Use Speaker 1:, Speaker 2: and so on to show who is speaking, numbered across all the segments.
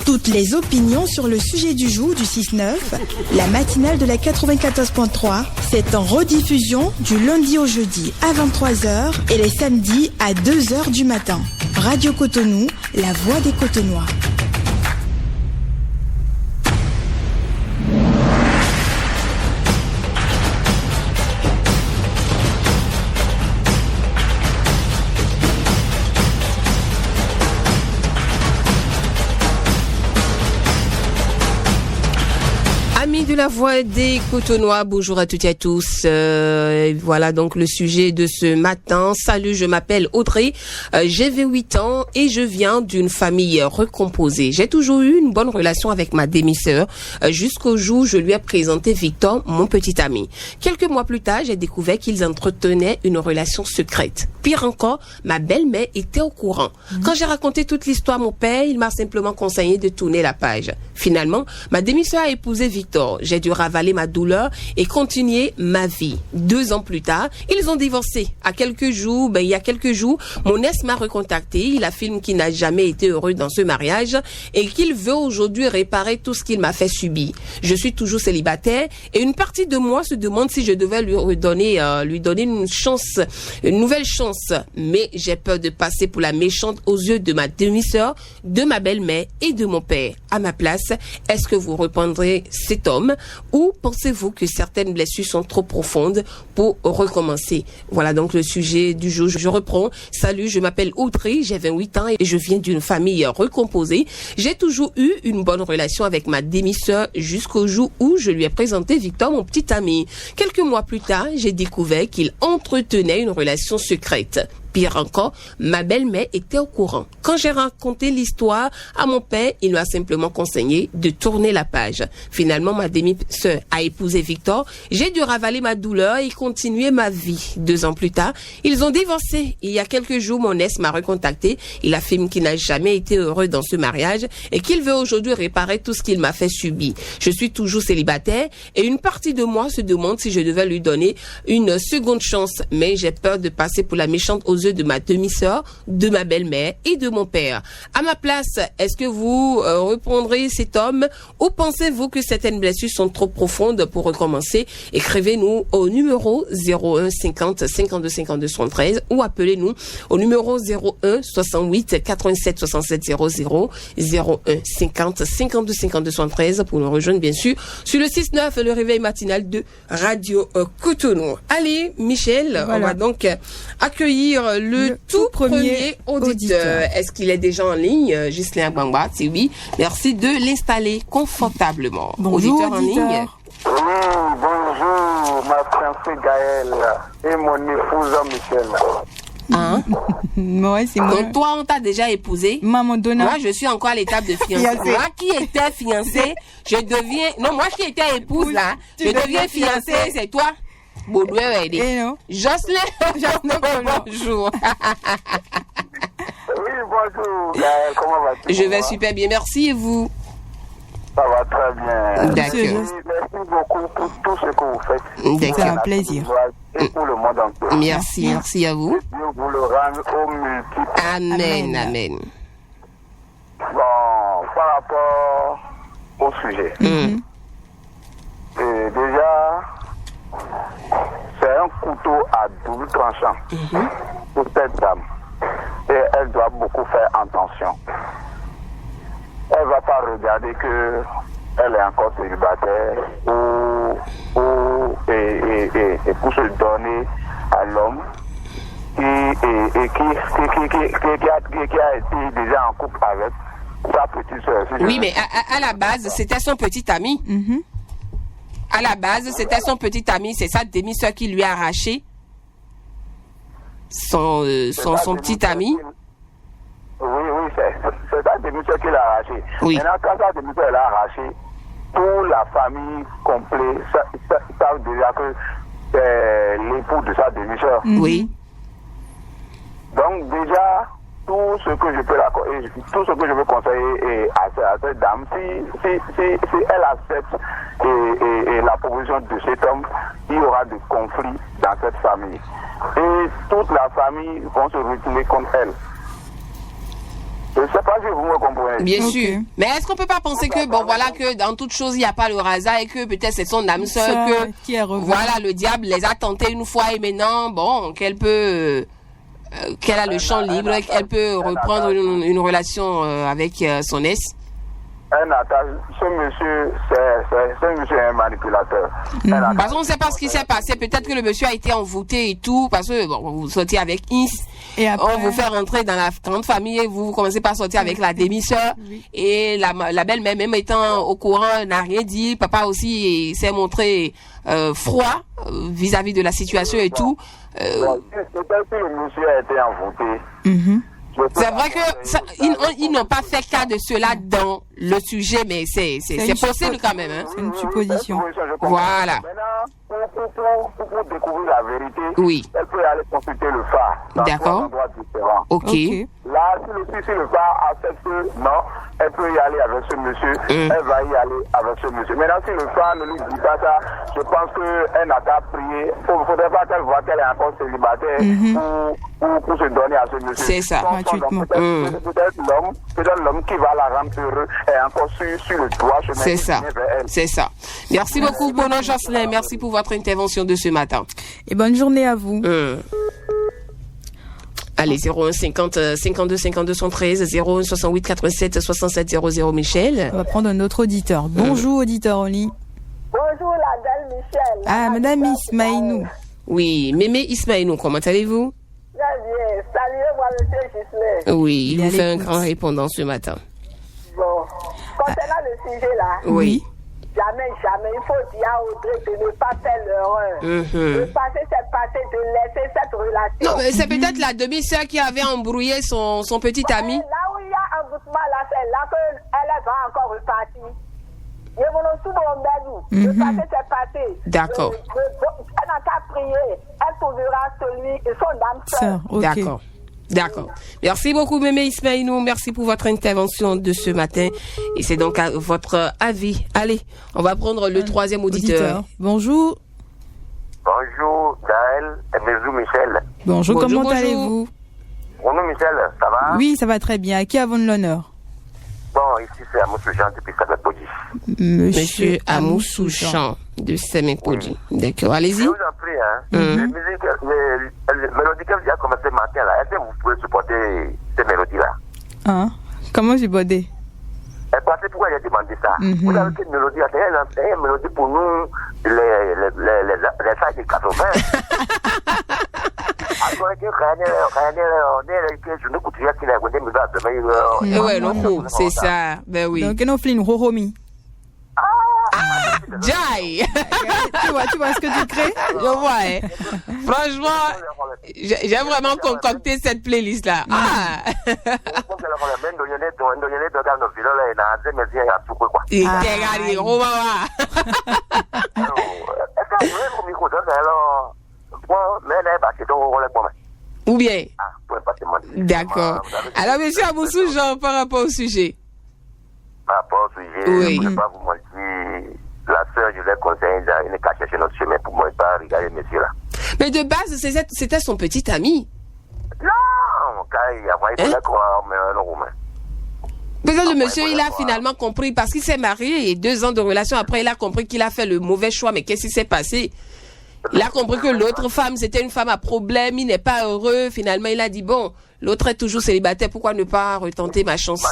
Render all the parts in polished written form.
Speaker 1: Toutes les opinions sur le sujet du jour du 6-9, la matinale de la 94.3, c'est en rediffusion du lundi au jeudi à 23h et les samedis à 2h du matin. Radio Cotonou, la voix des Cotonois.
Speaker 2: De la voix des Cotonois, bonjour à toutes et à tous. Voilà donc le sujet de ce matin. Salut, je m'appelle Audrey, j'ai 28 ans et je viens d'une famille recomposée. J'ai toujours eu une bonne relation avec ma demi-sœur jusqu'au jour où je lui ai présenté Victor, mon petit ami. Quelques mois plus tard, j'ai découvert qu'ils entretenaient une relation secrète. Pire encore, ma belle-mère était au courant. Quand j'ai raconté toute l'histoire à mon père, il m'a simplement conseillé de tourner la page. Finalement, ma demi-sœur a épousé Victor. J'ai dû ravaler ma douleur et continuer ma vie. 2 ans plus tard, ils ont divorcé. Il y a quelques jours, mon ex m'a recontacté. Il affirme qu'il n'a jamais été heureux dans ce mariage et qu'il veut aujourd'hui réparer tout ce qu'il m'a fait subir. Je suis toujours célibataire et une partie de moi se demande si je devais lui donner une nouvelle chance. Mais j'ai peur de passer pour la méchante aux yeux de ma demi-sœur, de ma belle-mère et de mon père. À ma place, est-ce que vous reprendrez cet homme ou pensez-vous que certaines blessures sont trop profondes pour recommencer? Voilà donc le sujet du jour. Je reprends. Salut, je m'appelle Audrey, j'ai 28 ans et je viens d'une famille recomposée. J'ai toujours eu une bonne relation avec ma demi-sœur jusqu'au jour où je lui ai présenté Victor, mon petit ami. Quelques mois plus tard, j'ai découvert qu'il entretenait une relation secrète. Pire encore, ma belle-mère était au courant. Quand j'ai raconté l'histoire à mon père, il m'a simplement conseillé de tourner la page. Finalement, ma demi-sœur a épousé Victor. J'ai dû ravaler ma douleur et continuer ma vie. 2 ans plus tard, ils ont divorcé. Il y a quelques jours, mon ex m'a recontacté. Il affirme qu'il n'a jamais été heureux dans ce mariage et qu'il veut aujourd'hui réparer tout ce qu'il m'a fait subir. Je suis toujours célibataire et une partie de moi se demande si je devais lui donner une seconde chance. Mais j'ai peur de passer pour la méchante aux yeux de ma demi-sœur, de ma belle-mère et de mon père. À ma place, est-ce que vous reprendrez cet homme ou pensez-vous que certaines blessures sont trop profondes pour recommencer? Écrivez-nous au numéro 01 50 52 52 73 ou appelez-nous au numéro 01 68 87 67 00 01 50 52 52 73 pour nous rejoindre bien sûr sur le 6-9, le réveil matinal de Radio Cotonou. Allez, Michel, voilà. On va donc accueillir le tout premier auditeur. Est-ce qu'il est déjà en ligne? Ghislain Gbangba, c'est oui. Merci de l'installer confortablement.
Speaker 3: Bonjour,
Speaker 2: auditeur en ligne.
Speaker 4: Oui, bonjour, ma fiancée Gaëlle et mon épouse Michel.
Speaker 2: Hein?
Speaker 3: Ouais, c'est moi.
Speaker 2: Donc toi, on t'a déjà épousé?
Speaker 3: Maman Donna.
Speaker 2: Moi, je suis encore à l'étape de fiancée. Moi qui étais fiancée, je deviens... Non, moi qui étais épouse, là, je deviens fiancée, c'est toi? Baudouin,
Speaker 3: non.
Speaker 2: Jocelyn, bonjour.
Speaker 4: Oui, bonjour, Gaëlle, comment vas-tu?
Speaker 2: Je vais super bien, merci, et vous?
Speaker 4: Ça va très bien.
Speaker 2: D'accord.
Speaker 4: Merci beaucoup pour tout ce que vous faites.
Speaker 2: D'accord.
Speaker 3: C'est un plaisir.
Speaker 4: Et pour le monde entier.
Speaker 2: Merci à vous.
Speaker 4: Dieu vous le rende au multiple.
Speaker 2: Amen.
Speaker 4: Bon, par rapport au sujet. Déjà, c'est un couteau à double tranchant pour cette dame. Et elle doit beaucoup faire attention. Elle ne va pas regarder que elle est encore célibataire et pour se donner à l'homme qui a été déjà en couple avec sa petite soeur.
Speaker 2: Oui, mais à la base, c'était son petit ami. À la base, c'était son petit ami. C'est sa demi-sœur qui lui a arraché son petit ami.
Speaker 4: Oui, c'est sa demi-sœur qui l'a arraché.
Speaker 2: Oui.
Speaker 4: Maintenant, quand sa demi-sœur l'a arraché, toute la famille complète savent déjà que c'est l'époux de sa demi-sœur.
Speaker 2: Oui.
Speaker 4: Donc déjà, tout ce que je peux conseiller à cette dame, si elle accepte et la proposition de cet homme, il y aura des conflits dans cette famille. Et toute la famille vont se retourner contre elle. Je ne sais pas si vous me comprenez.
Speaker 2: Bien
Speaker 1: Ok.
Speaker 2: sûr. Mais est-ce qu'on peut pas penser que, bon, voilà, que dans toute chose, il n'y a pas le hasard et que peut-être c'est son âme sœur
Speaker 1: Ça,
Speaker 2: que,
Speaker 1: qui est revenu.
Speaker 2: voilà, le diable les a tentés une fois et maintenant, bon, qu'elle a le champ libre, qu'elle peut reprendre une relation avec son ex.
Speaker 4: Un attache, ce monsieur, ce monsieur est un manipulateur. Un attache.
Speaker 2: Parce qu'on ne sait pas ce qui s'est passé. Peut-être que le monsieur a été envoûté et tout, parce que bon, vous sortiez avec Is,
Speaker 1: Et après,
Speaker 2: on vous fait rentrer dans la grande famille et vous commencez par sortir avec la demi-sœur.
Speaker 1: Oui.
Speaker 2: Et la belle-mère, même étant au courant, n'a rien dit. Papa aussi s'est montré froid vis-à-vis de la situation et tout.
Speaker 4: Bon, peut-être que le monsieur a été envoûté.
Speaker 1: Mhm.
Speaker 2: C'est vrai que ils n'ont pas fait cas de cela dans le sujet, mais c'est
Speaker 1: une
Speaker 2: possible quand même. Hein.
Speaker 1: C'est une supposition.
Speaker 2: Voilà.
Speaker 4: Maintenant, pour découvrir la vérité,
Speaker 2: Oui.
Speaker 4: elle peut aller consulter le phare. Dans
Speaker 2: D'accord.
Speaker 4: trois endroits différents.
Speaker 2: Ok.
Speaker 4: Là, si le phare accepte que non, elle peut y aller avec ce monsieur, elle va y aller avec ce monsieur. Maintenant, si le phare ne lui dit pas ça, je pense qu'elle n'a qu'à prier. Il ne faudrait pas qu'elle voit qu'elle est encore célibataire pour se donner à ce monsieur.
Speaker 2: C'est ça.
Speaker 1: Gratuitement.
Speaker 4: Peut-être l'homme qui va la rendre heureux est encore sur le droit chemin.
Speaker 2: C'est ça.
Speaker 4: vers elle.
Speaker 2: C'est ça. Merci beaucoup, Bono Jocelyn. Merci pour votre intervention de ce matin.
Speaker 1: Et bonne journée à vous.
Speaker 2: Allez, 01 50 52 52 113 01 68 87 67 00 Michel.
Speaker 1: On va prendre un autre auditeur. Bonjour, auditeur en ligne.
Speaker 3: Bonjour la belle Michel.
Speaker 1: Ah, Madame Ismaïnou.
Speaker 2: Oui, Mémé Ismaïnou, comment allez-vous?
Speaker 3: Très bien. Saluez-moi, monsieur Gislain.
Speaker 2: Oui, il
Speaker 1: Il est
Speaker 2: vous
Speaker 1: à
Speaker 2: fait un
Speaker 1: l'écoute.
Speaker 2: grand répondant ce matin.
Speaker 3: Bon. Concernant le sujet là,
Speaker 2: Oui.
Speaker 3: jamais, il faut dire à Audrey de ne pas faire l'erreur. De passer cette passé, de laisser cette relation.
Speaker 2: Non, mais c'est peut-être la demi-sœur qui avait embrouillé son petit ami.
Speaker 3: Là où il y a un boutement là, c'est là qu'elle va encore repartir. Il y a mon tout dans le de passer cette passé.
Speaker 2: D'accord.
Speaker 3: Elle n'a qu'à prier. Elle trouvera celui et son âme sœur.
Speaker 1: Sœur, ok.
Speaker 2: D'accord. D'accord. Merci beaucoup, Mémé Ismaïnou. Merci pour votre intervention de ce matin. Et c'est donc votre avis. Allez, on va prendre le troisième auditeur.
Speaker 1: Bonjour.
Speaker 4: Bonjour, Gaël et Mézou Michel.
Speaker 1: Bonjour,
Speaker 2: Bonjour,
Speaker 1: comment
Speaker 2: bonjour.
Speaker 1: allez-vous?
Speaker 4: Bonjour Michel, ça va?
Speaker 1: Oui, ça va très bien. À qui avons-nous l'honneur?
Speaker 4: Bon, ici c'est Amoussou Jean depuis Saint-Podi.
Speaker 2: Monsieur Amoussouchan de Semekpodi. D'accord, allez-y.
Speaker 4: Je vous en prie, hein. Les musiques, les mélodies que vous avez commencé ce matin là, est-ce que vous pouvez supporter ces mélodies-là?
Speaker 1: Hein? Comment j'ai bodé?
Speaker 4: Parce que pourquoi j'ai demandé ça? Vous avez quelle mélodie? C'est une mélodie pour nous, les sages de 80.
Speaker 2: Ouais, non, c'est ça. Ben oui.
Speaker 1: Donc, nous faisons une horomi.
Speaker 2: Jai!
Speaker 1: Tu vois ce que tu crées?
Speaker 2: Je vois, hein. Franchement, j'ai vraiment concocté cette playlist-là. Ah! Et regardez, on va voir. Ou bien? D'accord. Alors, monsieur Amoussou, Jean, par rapport au sujet.
Speaker 4: Par rapport au sujet,
Speaker 2: Oui.
Speaker 4: je ne vais pas vous mentir. La sœur, je l'ai conseillé, il n'est qu'à chercher notre chemin pour moi, pas regarder monsieur là.
Speaker 2: Mais de base, c'était son petit ami.
Speaker 4: Non, car il fallait qu'on ait un roumain.
Speaker 2: Peut-être le monsieur, il a finalement compris parce qu'il s'est marié et 2 ans de relation après, il a compris qu'il a fait le mauvais choix. Mais qu'est-ce qui s'est passé? Il a compris que l'autre femme, c'était une femme à problème, il n'est pas heureux. Finalement, il a dit, bon, l'autre est toujours célibataire, pourquoi ne pas retenter ma chance?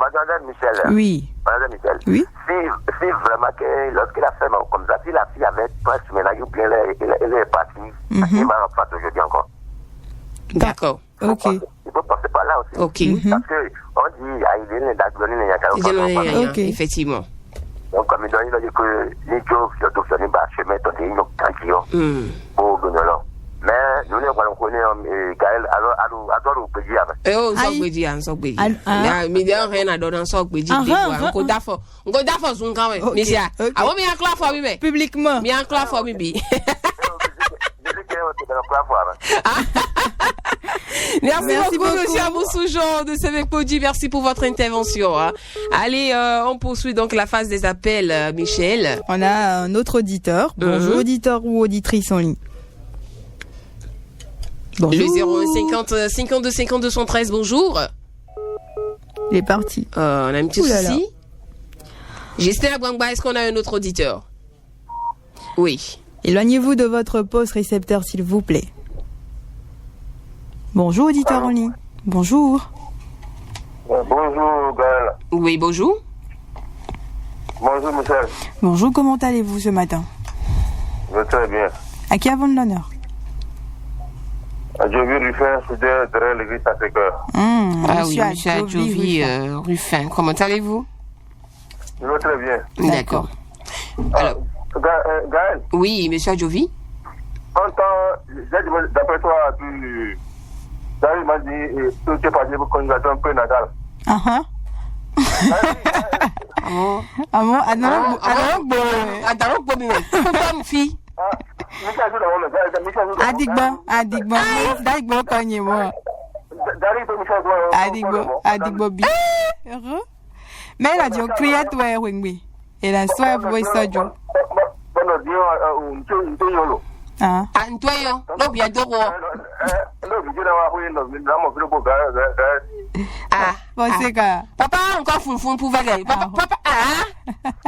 Speaker 4: Madame Michel.
Speaker 1: Oui.
Speaker 4: Madame Michel.
Speaker 1: Oui.
Speaker 4: Si vraiment que lorsqu'il a fait comme ça, si la fille avait presque ménage ou bien elle est partie, il m'a fait aujourd'hui encore.
Speaker 2: D'accord.
Speaker 1: Ok.
Speaker 4: Il faut passer par là aussi.
Speaker 2: Ok.
Speaker 4: Parce que on dit, il y a une
Speaker 1: Ok.
Speaker 2: Effectivement.
Speaker 4: donc, comme il dit que les gens qui ont fait un chemin, ils ont tranquille. Pour donner là. Mais nous ne connaissons Gaël, alors, au pays.
Speaker 2: Oh,
Speaker 1: Aïe.
Speaker 2: sok beji an sok beji.
Speaker 1: Ah.
Speaker 2: Mi de rien à donner sok beji. Ngo dafo zun kan we.
Speaker 1: Ok,
Speaker 2: Mi sia.
Speaker 1: ok.
Speaker 2: Awo mi an clap for mi me.
Speaker 1: Publiquement.
Speaker 2: Mi an clap for mi bi. Merci beaucoup, monsieur Amoussoujon de Semekpodi. Merci pour votre intervention. Hein. Allez, on poursuit donc la phase des appels, Michel.
Speaker 1: On a un autre auditeur. Bonjour, auditeur ou auditrice en ligne. Bonjour.
Speaker 2: Le 01 50 52 52 113, bonjour.
Speaker 1: Il est parti.
Speaker 2: On a un petit
Speaker 1: Ouh là là.
Speaker 2: souci. Justin Abwangba, est-ce qu'on a un autre auditeur? Oui.
Speaker 1: Éloignez-vous de votre poste récepteur, s'il vous plaît. Bonjour, auditeur en ligne. Bonjour.
Speaker 4: Bonjour, Gaël.
Speaker 2: Oui, bonjour.
Speaker 4: Bonjour, Michel.
Speaker 1: Bonjour, comment allez-vous ce matin?
Speaker 4: Je vais très bien.
Speaker 1: À qui avons l'honneur?
Speaker 4: Je vis Ruffin, fidèle derrière l'église Sacré-Cœur.
Speaker 2: Ah oui, monsieur Adjovi Ruffin. Comment allez-vous?
Speaker 4: Je vais très bien.
Speaker 2: D'accord. Alors,
Speaker 4: Gaël,
Speaker 2: oui, monsieur Adjovi.
Speaker 4: en temps, j'ai dit, d'après toi, David m'a dit, tu es parti pour conjugateur un peu natal.
Speaker 1: Ah ah. Ah bon? Ah non?
Speaker 2: Pourquoi, fille?
Speaker 1: Adigbo, kognez-moi. Adigbo, bi. Heureux? Mais elle a dit, crier toi, Wingbi. Et la soirée, vous voyez ça, Joe. Ah.
Speaker 2: Antoine, non, bien de roi. Ah,
Speaker 1: Bon, c'est quoi?
Speaker 2: papa, encore foufou pour valer. Papa,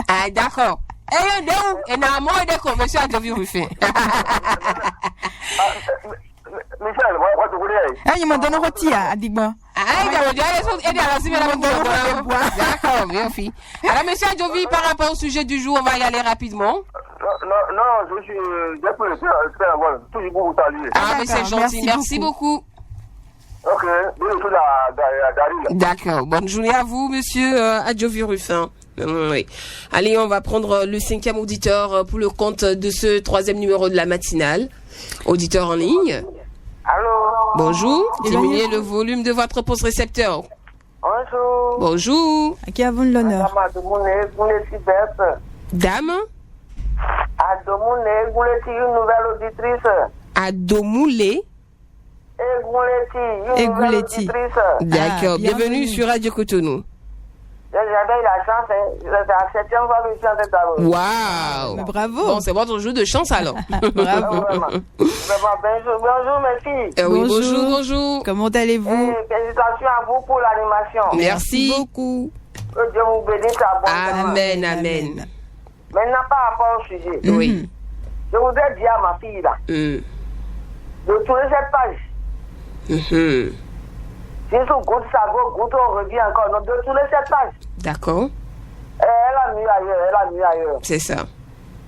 Speaker 2: ah, d'accord. Et donc, et n'a moins de conversion à Jovi Ruffin.
Speaker 4: Michel, moi, tu voulais.
Speaker 1: Ah, il m'a donné un rôti, Adigbo.
Speaker 2: Ah, il a dit, d'accord, bien fille. Alors, monsieur Adjovi, par rapport au sujet du jour, on va y aller rapidement.
Speaker 4: Non, j'ai pu le faire avant. Toujours pour vous saluer.
Speaker 2: Ah, mais c'est gentil, merci beaucoup.
Speaker 4: Ok, bonne journée à Daryl.
Speaker 2: D'accord, bonne journée à vous, monsieur Adjovi Ruffin. Oui. Allez, on va prendre le 5e auditeur pour le compte de ce 3e numéro de la matinale. Auditeur en ligne.
Speaker 3: Allô?
Speaker 2: Bonjour. Diminuez le volume de votre poste récepteur.
Speaker 3: Bonjour.
Speaker 2: Bonjour.
Speaker 1: À qui avons l'honneur?
Speaker 2: Dame.
Speaker 3: Adomoune, vous êtes une nouvelle auditrice.
Speaker 2: Adomoulé.
Speaker 3: Une nouvelle
Speaker 1: Gouleti.
Speaker 3: auditrice.
Speaker 2: D'accord.
Speaker 1: Ah,
Speaker 2: bienvenue sur Radio Cotonou.
Speaker 3: J'avais la chance, c'est la 7e fois que je suis en train de parler.
Speaker 2: Waouh.
Speaker 1: Mais bravo.
Speaker 2: Bon, c'est votre jour de chance alors.
Speaker 1: Bravo.
Speaker 3: Bonjour, mes filles.
Speaker 2: Oui, bonjour.
Speaker 1: Comment allez-vous?
Speaker 3: Félicitations à vous pour l'animation.
Speaker 2: Merci.
Speaker 1: beaucoup.
Speaker 3: Que Dieu vous bénisse abondamment.
Speaker 2: Amen.
Speaker 3: Maintenant, par rapport au sujet,
Speaker 2: Oui.
Speaker 3: je voudrais dire à ma fille là,
Speaker 2: Mm.
Speaker 3: de tourner cette page.
Speaker 2: Mhm.
Speaker 3: Si sous goutte sago, goutte on revient encore. Donc, de tourner cette page.
Speaker 2: D'accord.
Speaker 3: Elle a mieux ailleurs.
Speaker 2: C'est ça.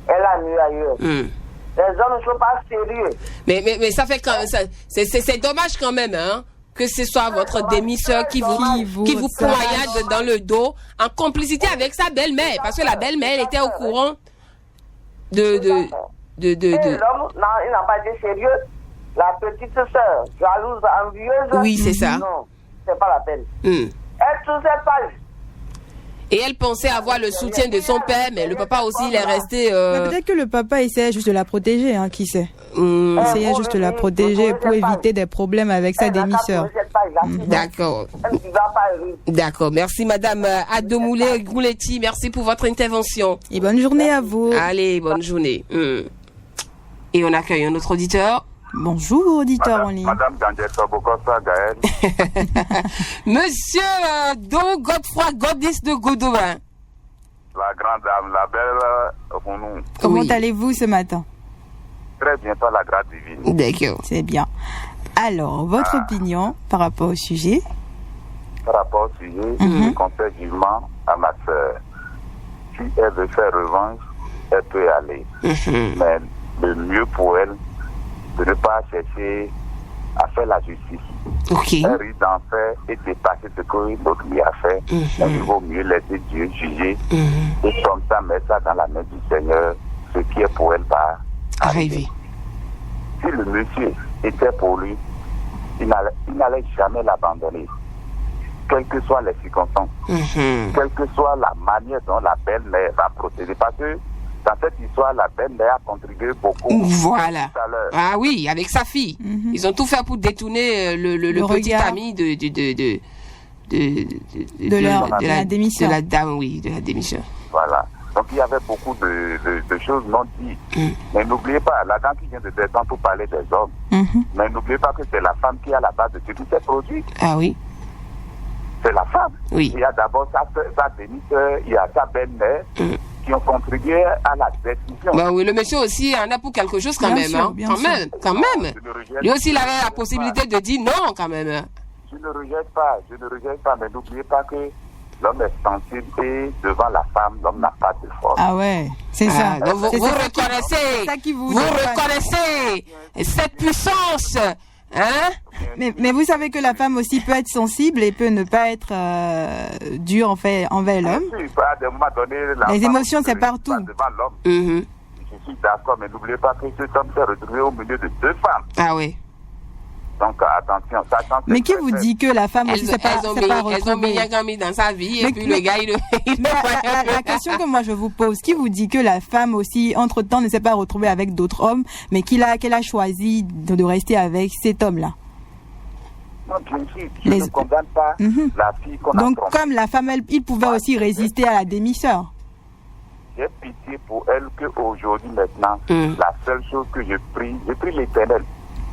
Speaker 3: Elle a mieux ailleurs.
Speaker 2: Mm.
Speaker 3: Les hommes ne sont pas sérieux.
Speaker 2: Mais ça fait quand ça, c'est dommage quand même, hein, que ce soit votre demi-sœur qui vous poignarde dans le dos en complicité avec sa belle-mère, parce que la belle-mère elle était au courant de.
Speaker 3: Et l'homme, non, il n'a pas été sérieux. La petite sœur, jalouse, envieuse.
Speaker 2: Oui, c'est ça.
Speaker 3: Non, c'est pas la peine.
Speaker 2: Mm.
Speaker 3: Elle tourne cette page.
Speaker 2: Et elle pensait avoir le soutien de son père, mais le papa aussi, il est resté.
Speaker 1: Mais peut-être que le papa essayait juste de la protéger, hein, qui sait.
Speaker 2: Mm.
Speaker 1: Essayait juste de la protéger pour éviter des problèmes avec sa demi-sœur.
Speaker 2: D'accord.
Speaker 3: Elle ne va pas rire.
Speaker 2: D'accord. Merci, madame Adomoulé Gouletti. Merci pour votre intervention.
Speaker 1: Et bonne journée à vous.
Speaker 2: Allez, bonne journée. Mm. Et on accueille un autre auditeur.
Speaker 1: Bonjour, auditeur en ligne.
Speaker 4: Madame Dandier Bokosa, Gaël.
Speaker 2: Monsieur Do Godefroy Godis de Godoin.
Speaker 4: La grande dame, la belle pour nous.
Speaker 1: Comment
Speaker 2: Oui.
Speaker 1: allez-vous ce matin?
Speaker 4: Très bientôt la grâce divine.
Speaker 2: D'accord.
Speaker 1: C'est bien. Alors, votre opinion par rapport au sujet?
Speaker 4: Par rapport au sujet, je conseille vivement à ma soeur. Si elle veut faire revanche, elle peut y aller. Mais le mieux pour elle, de ne pas chercher à faire la justice.
Speaker 2: Ok.
Speaker 4: Elle risque d'en faire et dépasser ce que l'autre lui a fait. Il vaut mieux laisser Dieu juger et comme ça mettre ça dans la main du Seigneur, ce qui est pour elle va
Speaker 2: Arrivé.
Speaker 4: Si le monsieur était pour lui, il n'allait jamais l'abandonner, quelles que soient les circonstances, quelle que soit la manière dont la belle-mère va procéder. Parce que dans cette histoire, la belle-mère a contribué beaucoup.
Speaker 2: Voilà.
Speaker 4: Tout à l'heure.
Speaker 2: Ah oui, avec sa fille. Ils ont tout fait pour détourner le petit
Speaker 1: regard.
Speaker 2: ami de
Speaker 1: la démission.
Speaker 2: De la dame, oui, de la démission.
Speaker 4: Voilà. Donc il y avait beaucoup de choses non dites. Mais n'oubliez pas, la dame qui vient de descendre pour parler des hommes, mais n'oubliez pas que c'est la femme qui est à la base de ce qui s'est produit.
Speaker 2: Ah oui.
Speaker 4: c'est la femme.
Speaker 2: Oui.
Speaker 4: Il y a d'abord sa demi-sœur, il y a sa belle-mère qui ont contribué à la décision.
Speaker 2: Ben oui, le monsieur aussi en a pour quelque chose quand
Speaker 5: Bien
Speaker 2: même.
Speaker 5: sûr,
Speaker 2: Hein.
Speaker 5: bien
Speaker 2: Quand
Speaker 5: sûr.
Speaker 2: même, quand même.
Speaker 4: Je ne rejette
Speaker 2: Lui aussi, il
Speaker 4: pas.
Speaker 2: avait la possibilité de dire non quand même.
Speaker 4: Je ne rejette pas, mais n'oubliez pas que l'homme est sensible et devant la femme, l'homme n'a pas de force.
Speaker 5: Ah ouais, c'est ça.
Speaker 2: Donc vous,
Speaker 5: C'est
Speaker 2: vous
Speaker 5: ça
Speaker 2: reconnaissez,
Speaker 5: c'est ça qui vous
Speaker 2: vous
Speaker 5: dépanne.
Speaker 2: reconnaissez cette puissance, hein?
Speaker 5: Mais vous savez que la femme aussi peut être sensible et peut ne pas être dure en fait envers l'homme.
Speaker 4: Bien sûr, à un moment donné, la
Speaker 5: Les
Speaker 4: femme
Speaker 5: émotions,
Speaker 4: ne
Speaker 5: c'est
Speaker 4: se
Speaker 5: partout.
Speaker 4: réunit pas devant l'homme.
Speaker 2: Mhm.
Speaker 4: Je suis d'accord, mais n'oubliez pas que cet homme s'est retrouvé au milieu de deux femmes.
Speaker 2: Ah oui.
Speaker 4: Donc attention, ça change.
Speaker 5: Mais qui vous dit que la femme aussi
Speaker 2: Elles,
Speaker 5: c'est pas
Speaker 2: elles ont
Speaker 5: retrouvé?
Speaker 2: mis Yagami dans sa vie et
Speaker 5: Mais-
Speaker 2: puis le gars il
Speaker 5: Mais la question que moi je vous pose, qui vous dit que la femme aussi, entre-temps, ne s'est pas retrouvée avec d'autres hommes, mais qu'elle a choisi de rester avec cet homme-là?
Speaker 4: Non, bien sûr, je ne condamne pas la fille qu'on a
Speaker 5: Donc,
Speaker 4: trompée.
Speaker 5: comme la femme, il pouvait aussi résister à la demi-sœur.
Speaker 4: J'ai pitié pour elle qu'aujourd'hui, maintenant, la seule chose que je prie l'Éternel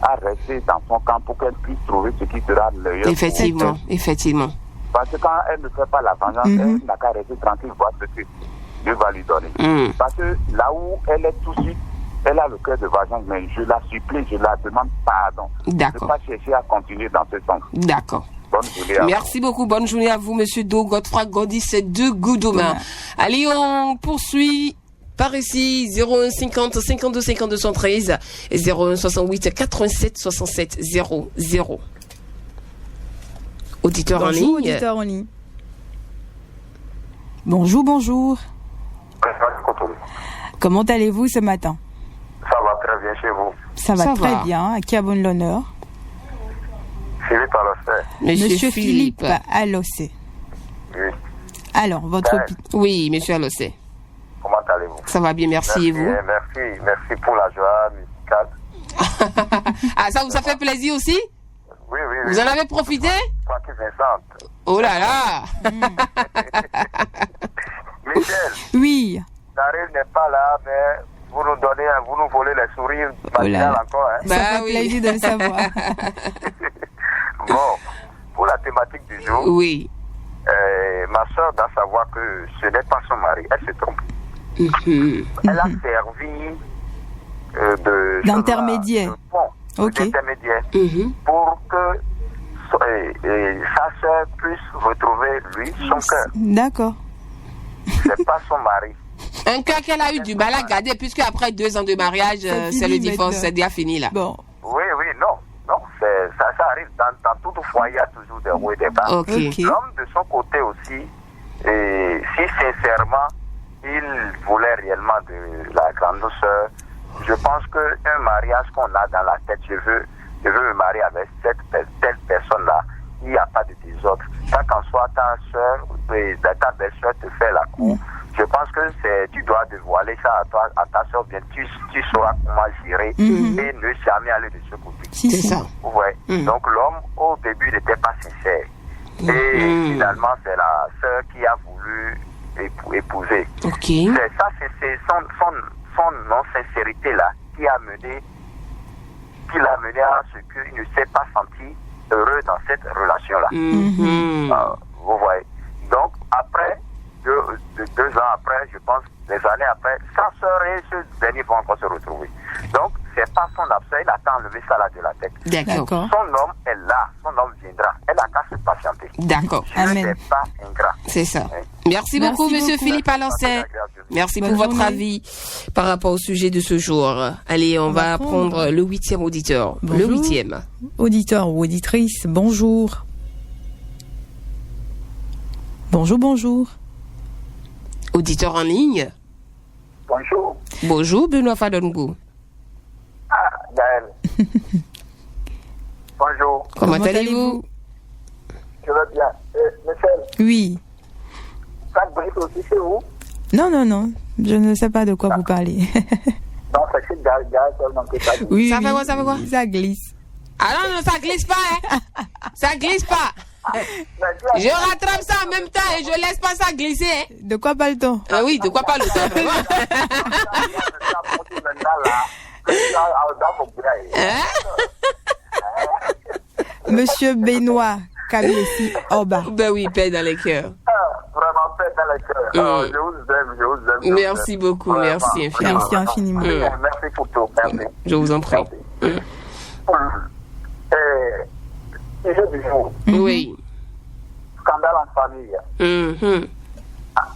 Speaker 4: à rester dans son camp pour qu'elle puisse trouver ce qui sera le meilleur.
Speaker 2: Effectivement, effectivement.
Speaker 4: Parce que quand elle ne fait pas la vengeance, elle n'a qu'à rester tranquille, voir ce que Dieu va lui donner. Parce que là où elle est tout de suite, elle a le cœur de vengeance, mais je la supplie, je la demande pardon.
Speaker 2: D'accord.
Speaker 4: Je ne pas chercher à continuer dans ce sens.
Speaker 2: D'accord.
Speaker 4: Bonne journée à vous.
Speaker 2: Merci beaucoup. Bonne journée à vous, monsieur Do Godefroy Godis de Goudouma. Allez, on poursuit par ici. 01 50 52 52 113 et 01 68 87 67 00. Auditeur en
Speaker 5: Bonjour,
Speaker 2: ligne.
Speaker 5: auditeur en ligne. Bonjour, bonjour. Comment allez-vous ce matin?
Speaker 4: Ça va très bien chez vous.
Speaker 5: Ça va
Speaker 2: Ça
Speaker 5: très
Speaker 2: va.
Speaker 5: bien. À qui abonne l'honneur?
Speaker 4: Philippe Alosset.
Speaker 2: Monsieur Philippe.
Speaker 5: Alossé.
Speaker 4: Oui.
Speaker 5: Alors, votre
Speaker 4: Ben,
Speaker 5: opinion.
Speaker 2: Oui, monsieur Alossé.
Speaker 4: Comment allez-vous?
Speaker 2: Ça va bien, merci. Et vous?
Speaker 4: Merci pour la joie musicale.
Speaker 2: Ah, ça fait plaisir aussi?
Speaker 4: Oui.
Speaker 2: Vous en avez profité?
Speaker 4: Francky Vincent.
Speaker 2: Oh là là!
Speaker 4: Michel,
Speaker 5: Oui.
Speaker 4: Daryl n'est pas là, mais vous nous volez les sourires matinales
Speaker 5: là.
Speaker 4: encore. Hein?
Speaker 5: Ça
Speaker 2: Bah
Speaker 5: fait
Speaker 2: oui.
Speaker 5: plaisir de le savoir.
Speaker 4: Bon, pour la thématique du jour,
Speaker 2: Oui.
Speaker 4: ma soeur doit savoir que ce n'est pas son mari, elle se trompe.
Speaker 2: Mhm.
Speaker 4: Elle a servi
Speaker 5: D'intermédiaire.
Speaker 4: de pont,
Speaker 5: Ok.
Speaker 4: d'intermédiaire,
Speaker 2: Mhm.
Speaker 4: pour que sa soeur puisse retrouver lui son cœur.
Speaker 5: D'accord.
Speaker 4: C'est pas son mari.
Speaker 2: Un cœur qu'elle a eu du mal à garder, puisque après 2 ans de mariage,
Speaker 5: C'est
Speaker 2: c'est
Speaker 5: fini
Speaker 2: le divorce,
Speaker 5: maintenant.
Speaker 2: c'est déjà fini là.
Speaker 5: Bon.
Speaker 4: Oui, non, ça arrive. Dans tout foyer, il y a toujours des hauts et des bas.
Speaker 2: Ok.
Speaker 5: Ok.
Speaker 4: L'homme, de son côté aussi, si sincèrement, il voulait réellement de la grande sœur, je pense qu'un mariage qu'on a dans la tête, je veux me marier avec telle personne-là, il n'y a pas de désordre. Quand qu'en soit ta soeur, ta belle-soeur te fait la cour, je pense que tu dois dévoiler ça à ta soeur, bien tu sauras comment gérer et ne jamais aller de ce côté.
Speaker 5: Si,
Speaker 2: C'est
Speaker 5: si.
Speaker 2: ça.
Speaker 4: Ouais. Donc l'homme, au début, n'était pas sincère. Et finalement, c'est la sœur qui a voulu épouser.
Speaker 2: Ok.
Speaker 4: C'est ça, c'est son non-sincérité-là qui l'a mené à ce qu'il ne s'est pas senti heureux dans cette relation-là.
Speaker 2: Mhm.
Speaker 4: Vous voyez. Donc, après, deux ans après, je pense, des années après, sa sœur et ce dernier vont encore se retrouver. Donc, c'est pas son absence, il attend enlever ça là de la tête.
Speaker 2: D'accord.
Speaker 5: D'accord.
Speaker 4: Son homme est là, son homme viendra. Elle a qu'à se patienter.
Speaker 2: D'accord.
Speaker 4: Je
Speaker 5: Amen.
Speaker 4: n'ai pas ingrat.
Speaker 2: C'est ça.
Speaker 4: Oui.
Speaker 2: Merci beaucoup,
Speaker 5: Merci
Speaker 2: monsieur
Speaker 5: beaucoup.
Speaker 2: Philippe Alancet. Merci
Speaker 5: Bonne
Speaker 2: pour votre
Speaker 5: journée.
Speaker 2: avis par rapport au sujet de ce jour. Allez, on va prendre le 8e auditeur. Le
Speaker 5: Bonjour.
Speaker 2: 8e.
Speaker 5: Auditeur ou auditrice, bonjour. Bonjour.
Speaker 2: Auditeur en ligne.
Speaker 4: Bonjour.
Speaker 2: Bonjour, Benoît Fadongou.
Speaker 4: Ah, Gaël. Bonjour.
Speaker 2: Comment allez-vous?
Speaker 4: Je vais bien. Michel,
Speaker 5: Oui.
Speaker 4: ça brise aussi chez vous?
Speaker 5: Non. Je ne sais pas de quoi vous parlez.
Speaker 4: Non, c'est chez Gaël seulement que ça dit.
Speaker 5: Oui,
Speaker 2: Ça fait quoi, ça fait quoi?
Speaker 5: Ça glisse.
Speaker 2: Ah non, ça glisse pas, hein. Ça glisse pas. Je rattrape ça en même temps et je laisse pas ça glisser, hein.
Speaker 5: De quoi parle-t-on?
Speaker 2: Ah oui, de quoi pas le temps?
Speaker 5: Monsieur Benoît, Kabiyesi Oba.
Speaker 2: Ben oui, paix dans les cœurs.
Speaker 4: Vraiment, paix dans les cœurs. Je vous aime.
Speaker 2: Merci beaucoup,
Speaker 4: Vraiment.
Speaker 2: merci infiniment.
Speaker 5: Merci infiniment.
Speaker 4: Merci pour tout. Merci.
Speaker 2: Je vous en prie.
Speaker 4: Sujet du jour.
Speaker 2: Oui.
Speaker 4: Scandale en famille.
Speaker 2: Mhm.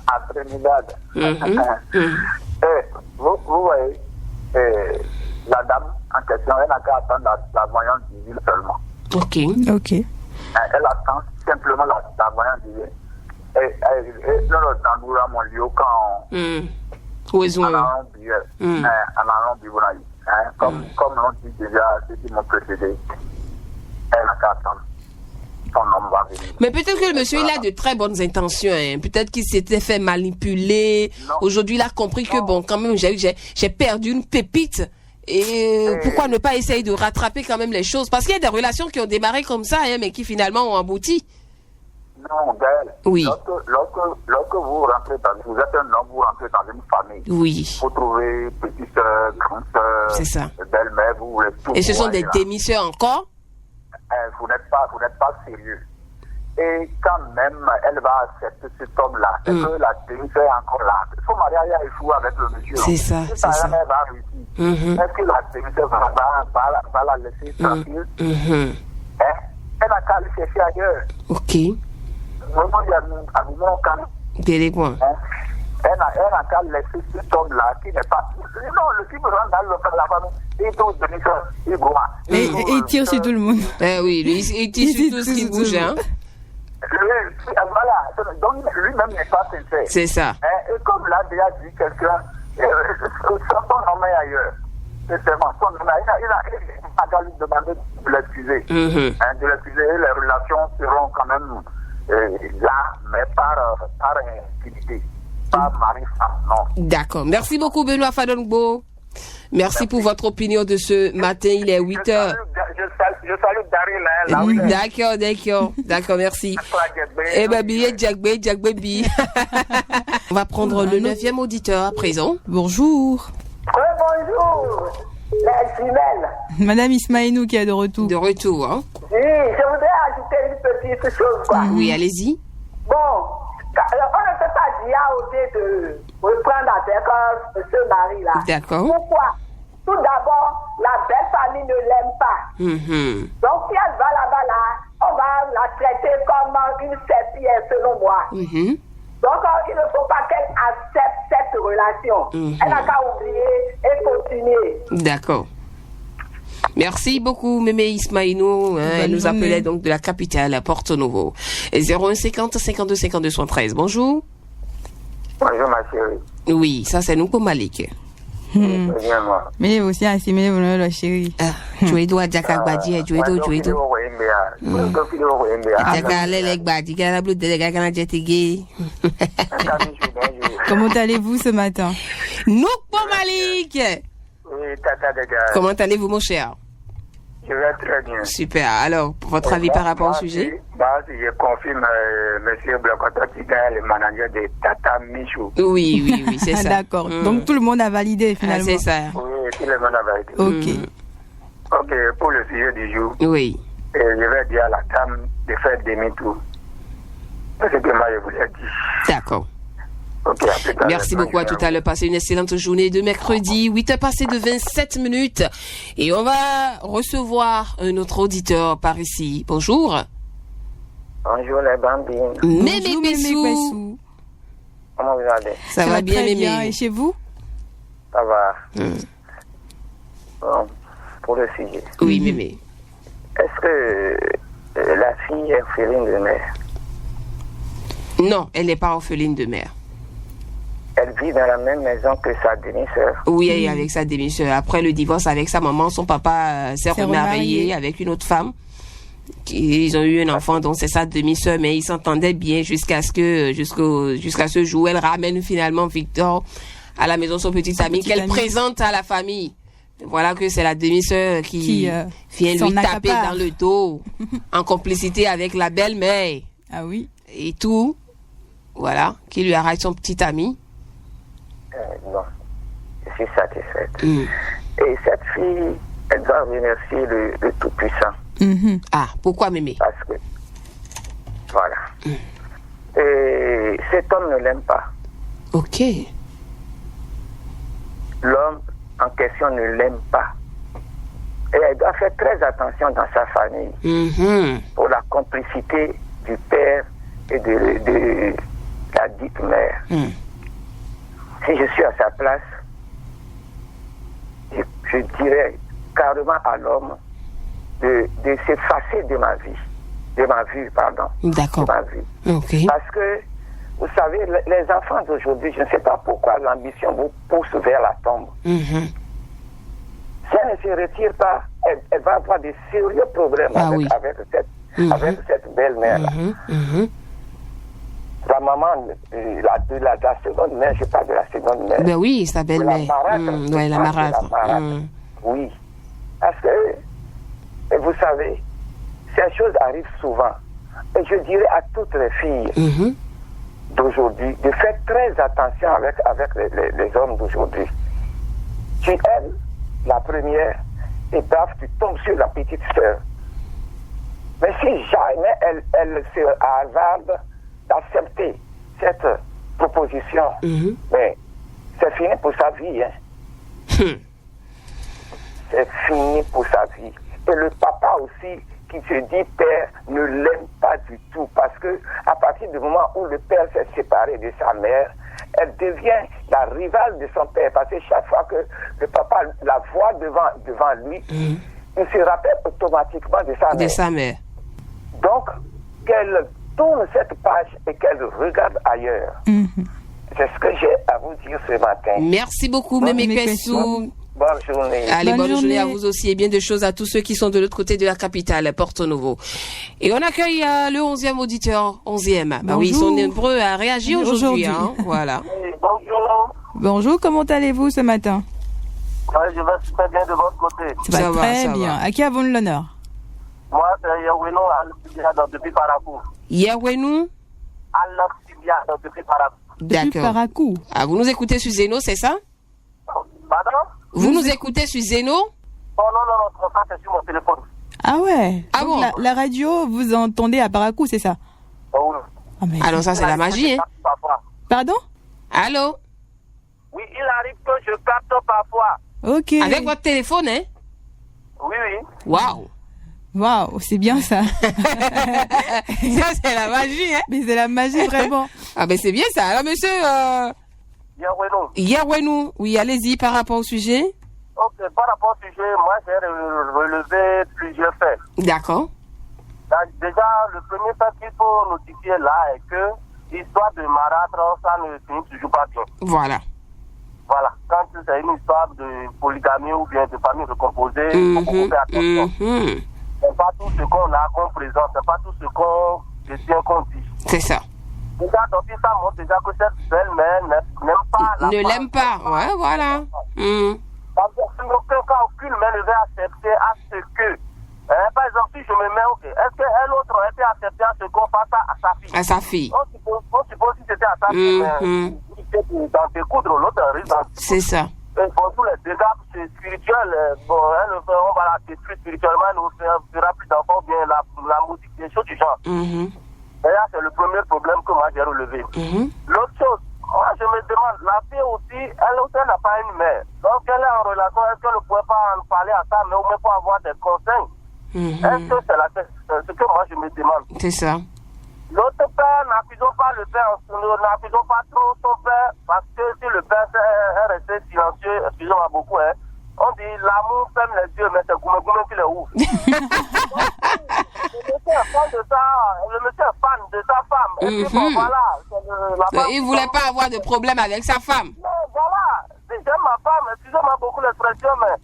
Speaker 4: À Trinidad. Vous voyez, la dame en question, elle n'a qu'à attendre la voyante divine seulement.
Speaker 2: Ok.
Speaker 4: Elle attend simplement la voyante divine. Et dans mon lieu, quand
Speaker 2: Où est-ce
Speaker 4: on a un billet, comme l'on dit déjà, ceux qui m'ont précédé, elle n'a qu'à attendre. Son homme va venir.
Speaker 2: Mais peut-être que le monsieur, il a de très bonnes intentions. Hein. Peut-être qu'il s'était fait manipuler.
Speaker 4: Non.
Speaker 2: Aujourd'hui, il a compris que, bon, quand même, j'ai perdu une pépite. Et pourquoi ne pas essayer de rattraper quand même les choses? Parce qu'il y a des relations qui ont démarré comme ça, hein, mais qui finalement ont abouti.
Speaker 4: Non, Gaël.
Speaker 2: Oui.
Speaker 4: Lorsque vous rentrez vous êtes un homme, vous rentrez dans une famille.
Speaker 2: Oui.
Speaker 4: Vous trouvez petite sœur, grande sœur,
Speaker 2: C'est ça.
Speaker 4: belle-mère, vous voulez tout.
Speaker 2: Et ce sont des
Speaker 4: là.
Speaker 2: demi-sœurs encore?
Speaker 4: Vous n'êtes pas sérieux. Et quand même, elle va accepter cet homme-là. Et que la demi-sœur est encore là. Son mariage a échoué avec le monsieur.
Speaker 2: C'est ça,
Speaker 4: Si
Speaker 2: c'est ça.
Speaker 4: Elle va réussir. Est-ce que la demi-sœur va la laisser tranquille? Elle n'a qu'à aller chercher ailleurs.
Speaker 2: Ok.
Speaker 4: Vraiment, il y a un moment quand
Speaker 2: Déléguant.
Speaker 4: elle n'a qu'à laisser cet homme-là qui n'est pas. Non, le type rentre dans la famille, il trouve demi-sœur, il boit.
Speaker 5: Et il tire sur tout le monde.
Speaker 2: Oui, lui, il tire sur tout ce qui bouge, hein.
Speaker 4: Voilà, donc lui-même n'est pas sincère.
Speaker 2: C'est ça.
Speaker 4: Et comme l'a déjà dit quelqu'un, son homme est ailleurs. C'est vraiment son homme. Il a qu'à lui demander de l'excuser. De l'excuser, les relations seront quand même là, mais par intimité. Pas mari-femme, non.
Speaker 2: D'accord. Merci beaucoup, Benoît Fadongbo. Merci pour votre opinion de ce matin. Il est 8 heures.
Speaker 4: Je salue Daryl.
Speaker 2: D'accord, merci. Eh ben, billet, Jack Baby. On va prendre le 9e auditeur à présent.
Speaker 5: Bonjour.
Speaker 3: Bonjour, la jumelle.
Speaker 5: Madame Ismaïnou qui est de retour.
Speaker 2: De retour, hein.
Speaker 3: Oui, je voudrais ajouter une petite chose, quoi.
Speaker 2: Oui, allez-y.
Speaker 3: Bon, on ne peut pas dire à ôter de reprendre avec ce mari-là.
Speaker 2: D'accord.
Speaker 3: Pourquoi? Tout d'abord, la belle famille ne l'aime pas. Donc, si elle va là-bas, on va la traiter comme une serpillère, selon moi. Donc, il ne faut pas qu'elle accepte cette relation. Elle n'a qu'à oublier et continuer.
Speaker 2: D'accord. Merci beaucoup, Mémé Ismaïnou. Elle nous appelait donc de la capitale, à Porto-Novo. 01 50 52 52 73. Bonjour.
Speaker 4: Bonjour, ma chérie.
Speaker 2: Oui, ça c'est nous pour Malik.
Speaker 4: Bien, moi.
Speaker 5: Mais aussi, assimilé, vous la chérie.
Speaker 2: Tu es doigt Jaka Gbadi, tu es doigt. Jaka Lele Gbadi, Gala Blue de Gagana Jetigé.
Speaker 5: Comment allez-vous ce matin?
Speaker 2: Nous pour Malik.
Speaker 4: Oui, tata de gars.
Speaker 2: Comment allez-vous, mon cher?
Speaker 4: Je vais très bien.
Speaker 2: Super. Alors, votre avis par rapport au sujet?
Speaker 4: Je confirme, monsieur Blocototika, le manager de Tata Michou.
Speaker 2: Oui, c'est ça.
Speaker 5: D'accord. Donc, tout le monde a validé finalement.
Speaker 2: C'est ça.
Speaker 4: Oui, tout le monde a validé.
Speaker 5: Ok.
Speaker 4: Ok, pour le sujet du jour,
Speaker 2: Oui.
Speaker 4: je vais dire à la dame de faire demi-tour. C'est ce que moi je vous ai dit.
Speaker 2: D'accord.
Speaker 4: Okay, à plus tard.
Speaker 2: Merci beaucoup, à tout à l'heure. Passez une excellente journée de mercredi, 8h passées de 27 minutes. Et on va recevoir un autre auditeur par ici. Bonjour.
Speaker 4: Bonjour les bambines.
Speaker 2: Mémé
Speaker 5: Bonjour,
Speaker 2: Pessou.
Speaker 4: Comment vous allez?
Speaker 2: Ça va bien,
Speaker 5: très bien.
Speaker 2: Mémé?
Speaker 5: Et chez vous?
Speaker 4: Ça va. Bon, pour le sujet.
Speaker 2: Oui, Mémé.
Speaker 4: Est-ce que la fille est orpheline de mère?
Speaker 2: Non, elle n'est pas orpheline de mère.
Speaker 4: Elle vit dans la même maison que sa demi-sœur.
Speaker 2: Oui, elle est avec sa demi-sœur. Après le divorce avec sa maman, son papa s'est remarié
Speaker 5: remarié
Speaker 2: avec une autre femme. Ils ont eu un enfant, donc c'est sa demi-sœur, mais ils s'entendaient bien jusqu'à ce jour. Elle ramène finalement Victor à la maison, son petit ami, qu'elle présente à la famille. Voilà que c'est la demi-sœur qui vient lui taper dans le dos, en complicité avec la belle-mère.
Speaker 5: Ah oui.
Speaker 2: Et tout, voilà, qui lui arrache son petit ami.
Speaker 4: Non, je suis satisfaite. Et cette fille, elle doit remercier le Tout-Puissant.
Speaker 2: Ah, pourquoi, Mémé?
Speaker 4: Parce que
Speaker 6: Voilà. Et cet homme ne l'aime pas.
Speaker 2: Ok.
Speaker 6: L'homme en question ne l'aime pas. Et elle doit faire très attention dans sa famille pour la complicité du père et de la dite mère. Si je suis à sa place, je dirais carrément à l'homme de s'effacer de ma vie. De ma vue, pardon.
Speaker 2: D'accord.
Speaker 6: De ma vue.
Speaker 2: Ok.
Speaker 6: Parce que, vous savez, les enfants d'aujourd'hui, je ne sais pas pourquoi l'ambition vous pousse vers la tombe. Si elle ne se retire pas, elle va avoir des sérieux problèmes avec cette belle-mère-là. La maman, la seconde mère, je parle de la seconde mère.
Speaker 2: Ben oui, sa belle-mère. La marâtre.
Speaker 6: Oui. Parce que, vous savez, ces choses arrivent souvent. Et je dirais à toutes les filles d'aujourd'hui de faire très attention avec les hommes d'aujourd'hui. Tu aimes la première et paf, tu tombes sur la petite sœur. Mais si jamais elle se hasarde d'accepter cette proposition, mais c'est fini pour sa vie. C'est fini pour sa vie. Et le papa aussi, qui se dit père, ne l'aime pas du tout. Parce que à partir du moment où le père s'est séparé de sa mère, elle devient la rivale de son père. Parce que chaque fois que le papa la voit devant lui, il se rappelle automatiquement de sa mère. Donc, qu'elle tourne cette page et qu'elle regarde ailleurs. C'est ce que j'ai à vous dire ce matin.
Speaker 2: Merci beaucoup, Mémé Kwessou.
Speaker 6: Bonne journée.
Speaker 2: Allez, bonne journée à vous aussi et bien de choses à tous ceux qui sont de l'autre côté de la capitale, Porto Novo. Et on accueille le 11e auditeur, 11e. Bah oui, ils sont nombreux à réagir aujourd'hui. Voilà.
Speaker 6: Bonjour.
Speaker 5: Bonjour, comment allez-vous ce matin?
Speaker 6: Je vais super bien de votre côté.
Speaker 5: Ça va très bien. À qui avons l'honneur?
Speaker 6: Moi, c'est Yerwenou Al-Sibiad depuis Parakou.
Speaker 2: Yerwenou
Speaker 6: Al-Sibiad depuis Parakou.
Speaker 2: D'accord.
Speaker 5: Parakou.
Speaker 2: Ah, vous nous écoutez sur Zeno, c'est ça?
Speaker 6: Pardon?
Speaker 2: Vous nous écoutez sur Zeno?
Speaker 6: Oh non, ça c'est sur mon téléphone.
Speaker 5: Ah ouais.
Speaker 2: Ah bon?
Speaker 5: La radio, vous entendez à Parakou, c'est ça?
Speaker 6: Oh oui.
Speaker 2: Alors ça c'est la magie, hein?
Speaker 5: Pardon?
Speaker 2: Allô?
Speaker 6: Oui, il arrive que je capte parfois.
Speaker 5: Ok.
Speaker 2: Avec votre téléphone, hein?
Speaker 6: Oui.
Speaker 5: Waouh, c'est bien ça.
Speaker 2: Ça c'est la magie, hein?
Speaker 5: Mais c'est la magie vraiment.
Speaker 2: Ah ben c'est bien ça. Alors monsieur Yerwenou, oui, allez-y par rapport au sujet.
Speaker 6: Ok, par rapport au sujet, moi j'ai relevé plusieurs faits.
Speaker 2: D'accord.
Speaker 6: Déjà, le premier fait qu'il faut notifier là est que l'histoire de marâtre, ça ne finit toujours pas bien.
Speaker 2: Voilà.
Speaker 6: Quand c'est une histoire de polygamie ou bien de famille recomposée, il faut beaucoup faire attention. C'est pas tout ce qu'on a qu'on présente, c'est pas tout ce qu'on dit.
Speaker 2: C'est ça.
Speaker 6: Déjà, donc ça montre déjà que cette belle-mère n'aime pas la
Speaker 2: ne l'aime pas, ouais, voilà.
Speaker 6: Parce que dans aucun cas, aucune mère ne va accepter à ce que, par exemple, si je me mets, est-ce qu'elle autre aurait été acceptée à ce qu'on fasse à sa fille?
Speaker 2: À sa fille.
Speaker 6: On suppose si c'était à sa fille, mais dans tes coudres, l'autre risque dans...
Speaker 2: C'est ça.
Speaker 6: Pour tous les dégâts spirituels, on va la détruire spirituellement, elle ne fera plus d'enfants, bien la musique, des choses du genre. Et là, c'est le premier problème que moi j'ai relevé. L'autre chose, moi je me demande, la fille aussi, elle aussi n'a pas une mère. Donc elle est en relation, est-ce qu'elle ne pourrait pas en parler à ça, mais au moins pour avoir des conseils? Est-ce que c'est ce que moi je me demande?
Speaker 2: C'est ça.
Speaker 6: L'autre père, n'accusons pas le père, n'accusons pas trop son père, parce que si le père est resté silencieux, excusez-moi beaucoup, on dit l'amour ferme les yeux, mais c'est Goumé qui les ouvre. Le monsieur est fan de sa femme. Et puis bon, voilà.
Speaker 2: Il ne voulait pas avoir de problème avec sa femme.
Speaker 6: Mais voilà, si j'aime ma femme, excusez-moi beaucoup l'expression, mais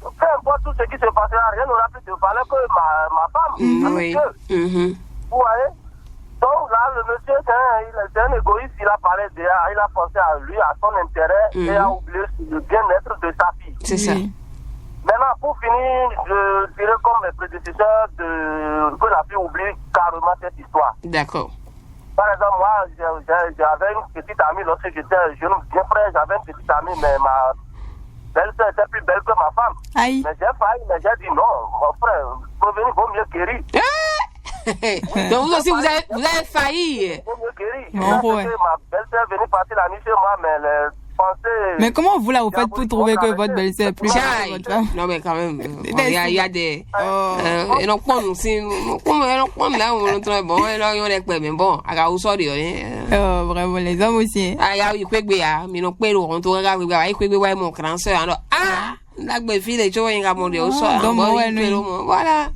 Speaker 6: peu importe tout ce qui se passera, rien n'aura plus de valeur que ma femme.
Speaker 2: Oui.
Speaker 6: Vous voyez? Donc là, le monsieur, c'est un égoïste, il a parlé déjà, il a pensé à lui, à son intérêt, et a oublié le bien-être de sa fille.
Speaker 2: C'est ça.
Speaker 6: Maintenant, pour finir, je dirais comme mes prédécesseurs que la fille oublie carrément cette histoire.
Speaker 2: D'accord.
Speaker 6: Par exemple, moi, j'avais une petite amie, lorsque j'étais jeune, bien frère, j'avais une petite amie, mais ma belle-sœur était plus belle que ma femme.
Speaker 5: Aïe.
Speaker 6: Mais j'ai failli, mais j'ai dit non, mon frère, pour venir, vaut mieux guérir.
Speaker 2: Donc vous aussi, vous avez failli.
Speaker 5: Bon, ouais.
Speaker 6: Ma belle-sœur venait partir la nuit chez moi, mais elle pensait...
Speaker 5: Mais comment vous là, vous faites pour trouver que votre belle-sœur est plus
Speaker 2: Tiens,
Speaker 5: forte que votre femme?
Speaker 2: non mais quand même, il y a des... Et donc, là, on est bon, là, on est quoi, mais bon, à où ça,
Speaker 5: Oh, vraiment, les hommes aussi.
Speaker 2: ah, il y a eu quoi, mais non, quoi, on te regarde, il y a quoi, mon grand soeur, alors, ah, la fille, les gens, ils ont monté au soir, voilà.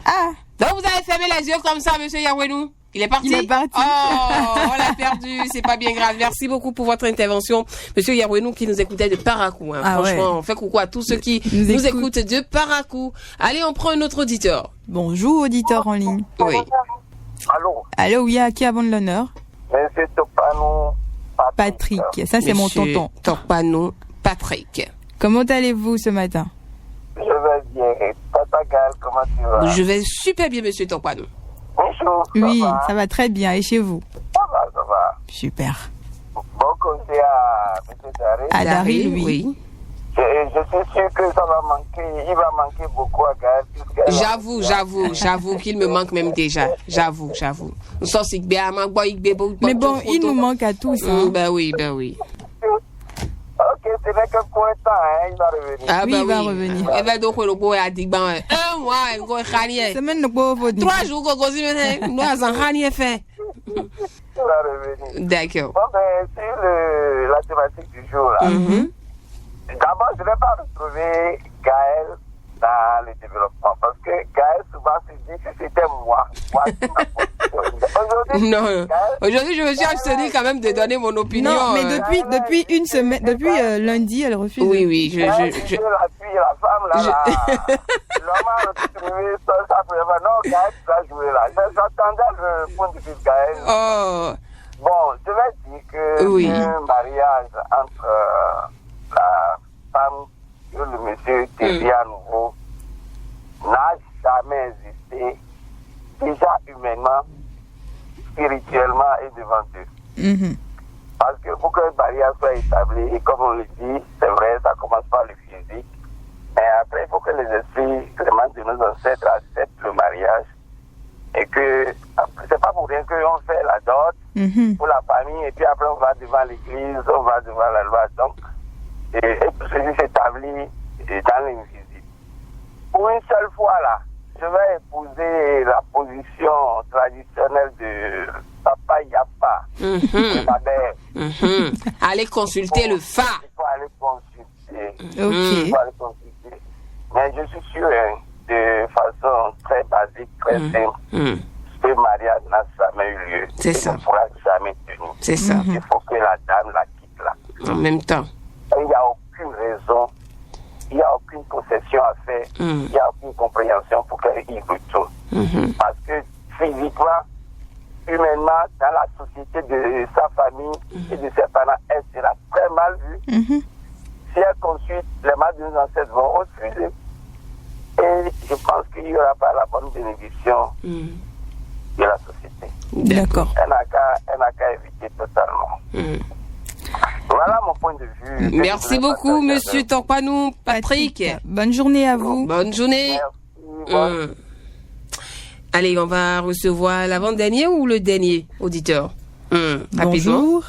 Speaker 5: Ah!
Speaker 2: Donc, vous avez fermé les yeux comme ça, monsieur Yahwenou? Il est parti?
Speaker 5: Il est parti.
Speaker 2: Oh, on l'a perdu. C'est pas bien grave. Merci beaucoup pour votre intervention. Monsieur Yahwenou qui nous écoutait de Parakou. Hein. Franchement, ouais. On fait coucou à tous ceux qui nous écoutent de Parakou. Allez, on prend un autre auditeur.
Speaker 5: Bonjour, auditeur en ligne.
Speaker 2: Oui.
Speaker 6: Allô?
Speaker 5: Allô, oui, à qui avons l'honneur?
Speaker 6: Monsieur Topano
Speaker 5: Patrick. Ça, c'est mon tonton.
Speaker 2: Topano Patrick.
Speaker 5: Comment allez-vous ce matin?
Speaker 6: Je vais bien. Papa Gal, comment tu vas?
Speaker 2: Je vais super bien, monsieur Topano.
Speaker 6: Bonjour.
Speaker 5: Oui, ça va très bien. Et chez vous?
Speaker 6: Ça va.
Speaker 5: Super.
Speaker 6: Bon conseil à M. Daré.
Speaker 5: À Daré, oui.
Speaker 6: Je suis sûr que ça va manquer. Il va manquer beaucoup à Gaël.
Speaker 2: J'avoue qu'il me manque même déjà. J'avoue.
Speaker 5: Mais bon, il nous manque à tous. Hein.
Speaker 2: Ben oui.
Speaker 6: Ok, ce n'est que pour un temps, hein, il va revenir.
Speaker 2: Ah,
Speaker 5: oui,
Speaker 2: ben
Speaker 5: il va revenir.
Speaker 2: Et ben donc, le beau a dit, ben, 1 mois, il va ranier.
Speaker 5: Semaine de pauvre.
Speaker 2: 3 jours, qu'on cause, nous, à s'en ranier fait.
Speaker 6: Il va revenir.
Speaker 2: D'accord.
Speaker 6: Bon, ben, sur la thématique du jour, là. D'abord, je ne vais pas retrouver Gaël dans le développement, parce que Gaël, souvent, se dit que c'était moi.
Speaker 2: Aujourd'hui, je me suis abstenu quand même de donner mon opinion.
Speaker 5: Non, mais depuis une semaine, depuis lundi, elle refuse.
Speaker 2: Oui,
Speaker 6: la fille, la femme, là, l'homme a retrouvé ça pour le non, Gaël, tu vas jouer là. J'attendais le point de vue de Gaël.
Speaker 2: Oh.
Speaker 6: Bon, je vais dire que un mariage entre la femme et le monsieur qui est à nouveau n'a jamais existé, déjà humainement, spirituellement et devant Dieu. Parce que pour que le mariage soit établi, et comme on le dit, c'est vrai, ça commence par le physique, mais après, il faut que les esprits, vraiment de nos ancêtres, acceptent le mariage, et que c'est pas pour rien qu'on fait la dot pour la famille, et puis après on va devant l'église, on va devant la loi. Donc, et tout ceci s'établit dans l'invisible. Pour une seule fois là, je vais épouser la position traditionnelle de Papa Yapa, de ma mère.
Speaker 2: Allez consulter le FA.
Speaker 6: Il faut aller consulter.
Speaker 5: Ok.
Speaker 6: Il faut aller consulter. Mais je suis sûr, de façon très basique, très simple, ce mariage n'a jamais eu lieu.
Speaker 2: C'est ça.
Speaker 6: Il ne pourra jamais tenir.
Speaker 2: C'est ça.
Speaker 6: Il faut que la dame la quitte là.
Speaker 2: En même temps.
Speaker 6: Il n'y a aucune raison, il n'y a aucune concession à faire, il n'y a aucune compréhension pour qu'elle y retourne. Parce que physiquement, humainement, dans la société de sa famille et de ses parents, elle sera très mal vue. Si elle consulte, les mal de nos ancêtres vont refuser. Et je pense qu'il n'y aura pas la bonne bénédiction de la société.
Speaker 5: D'accord.
Speaker 6: Elle n'a qu'à éviter totalement. Voilà mon point de vue.
Speaker 2: Merci beaucoup, monsieur Topano Patrick.
Speaker 5: Bonne journée à vous.
Speaker 2: Bonne journée.
Speaker 6: Merci.
Speaker 2: Allez, on va recevoir l'avant-dernier ou le dernier auditeur? Rapidement.
Speaker 5: Bonjour.